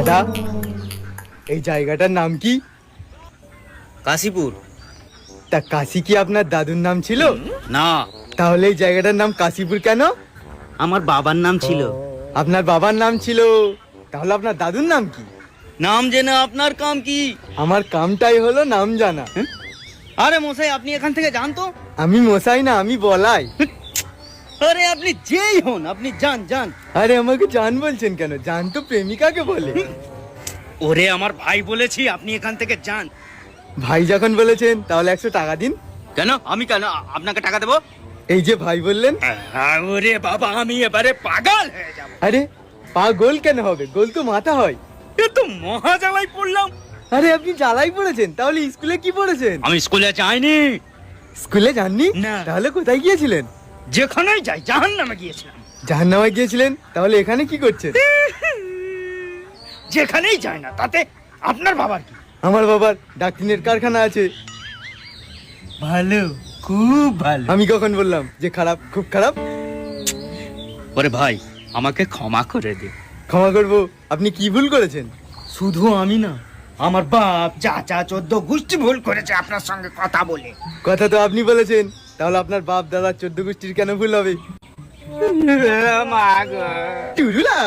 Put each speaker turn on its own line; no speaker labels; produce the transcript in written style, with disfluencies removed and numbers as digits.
দাদা, এই জায়গাটার নাম কি?
কাশীপুর।
তা কাশী কি আপনার দাদুর নাম ছিল?
না,
তাহলে এই জায়গাটার নাম কাশীপুর কেন?
আমার বাবার নাম ছিল।
আপনার বাবার নাম ছিল, তাহলে আপনার দাদুর নাম কি?
নাম জেনে আপনার কাম কি?
আমার কামটাই হলো নাম জানা।
আরে মশাই, আপনি এখান থেকে যান তো।
আমি মশাই না, আমি বলাই।
আরে আপনি যেই হন, আপনি যান যান।
আরে আমাকে জান বলছেন কেন? জান তো প্রেমিকাকে বলে।
ওরে আমার ভাই বলেছি, আপনি এখান থেকে যান।
ভাই যখন বলেছেন তাহলে 100 টাকা দিন।
কেন? আমি কেন আপনাকে টাকা দেবো?
এই যে ভাই বললেন।
ওরে বাবা, আমি এবারে পাগল হয়ে যাব।
আরে পা গোল কেন হবে? গোল তো মাথা হয়।
এ তো মহা জ্বালাই পড়লাম।
আরে আপনি জ্বালাই পড়েছেন, তাহলে স্কুলে কি পড়েছেন?
আমি স্কুলে যাইনি।
স্কুলে যাননি?
না।
তাহলে কোথায় গিয়েছিলেন?
যেখানেই যাই জাহান্নামে গিয়েছিলাম।
জাহান্নামে গিয়েছিলেন? তাহলে এখানে কি করছেন?
যেখানেই যাই না তাতে আপনার বাবার কি?
আমার বাবার ডাক্তারের কারখানা আছে।
ভালো, খুব ভালো।
আমি কখন বললাম যে খারাপ? খুব খারাপ।
ওরে ভাই, আমাকে ক্ষমা করে দে।
ক্ষমা করব? আপনি কি ভুল করেছেন?
শুধু আমি না, আমার বাপ চাচা 14 গোষ্ঠী ভুল করেছে আপনার সঙ্গে কথা বলে।
কথা তো আপনি বলেছেন, তাহলে আপনার বাপ দাদা 14 গোষ্ঠীর কেন ভুল হবে?
মা গো।
টুরুলা।